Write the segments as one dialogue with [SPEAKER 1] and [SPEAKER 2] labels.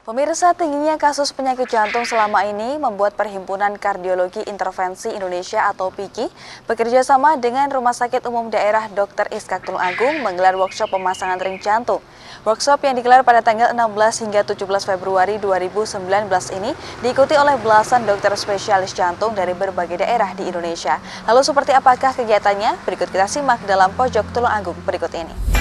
[SPEAKER 1] Pemirsa, tingginya kasus penyakit jantung selama ini membuat Perhimpunan Kardiologi Intervensi Indonesia atau PIKI bekerja sama dengan Rumah Sakit Umum Daerah Dr. Iskak Tulungagung menggelar workshop pemasangan ring jantung. Workshop yang digelar pada tanggal 16 hingga 17 Februari 2019 ini diikuti oleh belasan dokter spesialis jantung dari berbagai daerah di Indonesia. Lalu seperti apakah kegiatannya? Berikut kita simak dalam Pojok Tulungagung berikut ini.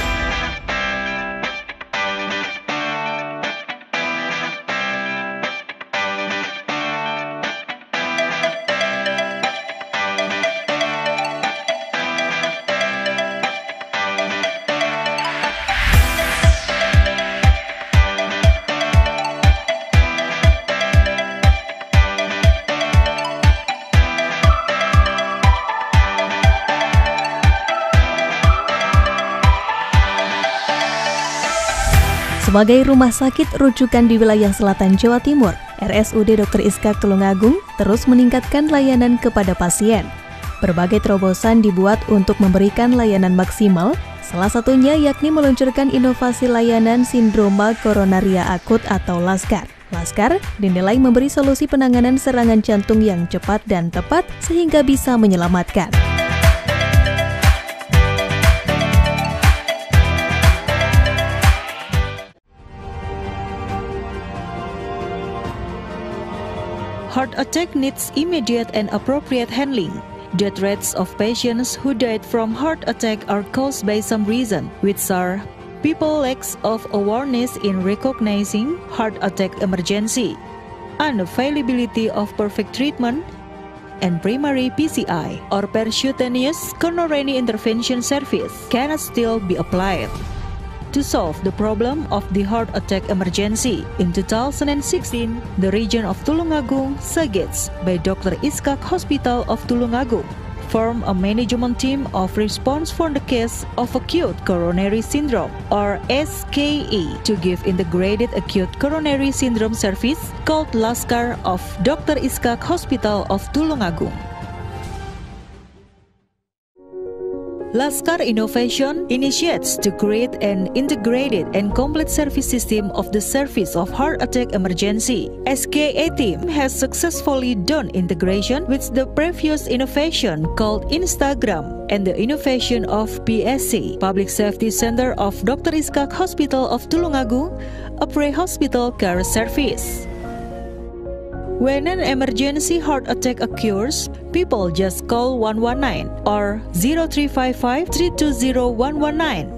[SPEAKER 2] Sebagai rumah sakit rujukan di wilayah selatan Jawa Timur, RSUD Dr. Iskak Tulungagung terus meningkatkan layanan kepada pasien. Berbagai terobosan dibuat untuk memberikan layanan maksimal, salah satunya yakni meluncurkan inovasi layanan sindroma koronaria akut atau LASKAR. LASKAR dinilai memberi solusi penanganan serangan jantung yang cepat dan tepat sehingga bisa menyelamatkan.
[SPEAKER 3] Heart attack needs immediate and appropriate handling. Death rates of patients who died from heart attack are caused by some reason, which are people lacks of awareness in recognizing heart attack emergency, unavailability of perfect treatment, and primary PCI or percutaneous coronary intervention service cannot still be applied. To solve the problem of the heart attack emergency, in 2016, the region of Tulungagung, Sagets, by Dr. Iskak Hospital of Tulungagung, formed a management team of response for the case of acute coronary syndrome, or SKE, to give integrated acute coronary syndrome service called LASKAR of Dr. Iskak Hospital of Tulungagung. LASKAR Innovation initiates to create an integrated and complete service system of the service of heart attack emergency. SKE team has successfully done integration with the previous innovation called Instagram and the innovation of PSC, Public Safety Center of Dr. Iskak Hospital of Tulungagung, a pre-hospital care service. When an emergency heart attack occurs, people just call 119 or 0355 320 119.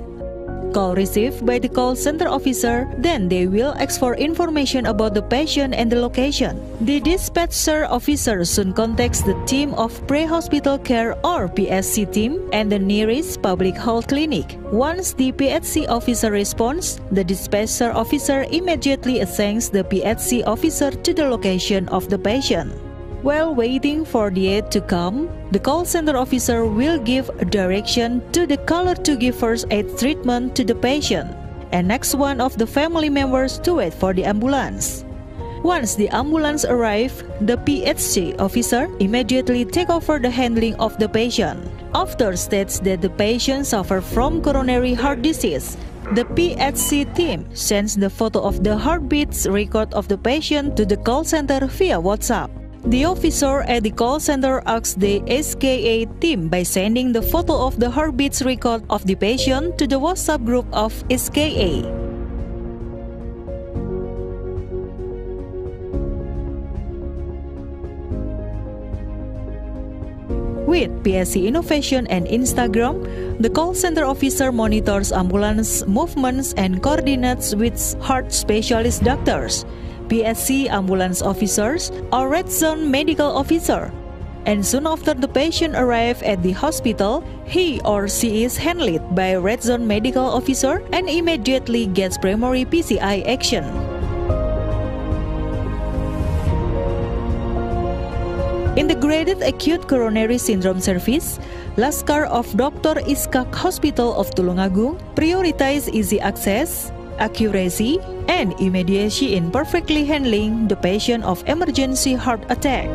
[SPEAKER 3] Call received by the call center officer, then they will ask for information about the patient and the location. The dispatcher officer soon contacts the team of pre-hospital care or PSC team and the nearest public health clinic. Once the PHC officer responds, the dispatcher officer immediately assigns the PHC officer to the location of the patient. While waiting for the aid to come, the call center officer will give direction to the caller to give first aid treatment to the patient, and next one of the family members to wait for the ambulance. Once the ambulance arrives, the PHC officer immediately take over the handling of the patient. After states that the patient suffers from coronary heart disease, the PHC team sends the photo of the heartbeats record of the patient to the call center via WhatsApp. The officer at the call center asks the SKE team by sending the photo of the heartbeats record of the patient to the WhatsApp group of SKE. With PSC Innovation and Instagram, the call center officer monitors ambulance movements and coordinates with heart specialist doctors, PSC ambulance officers, or red zone medical officer. And soon after the patient arrives at the hospital, he or she is handled by a red zone medical officer and immediately gets primary PCI action. Integrated Acute Coronary Syndrome Service, LASKAR of Dr. Iskak Hospital of Tulungagung, prioritize easy access, accuracy, and immediacy in perfectly handling the patient of emergency heart attack.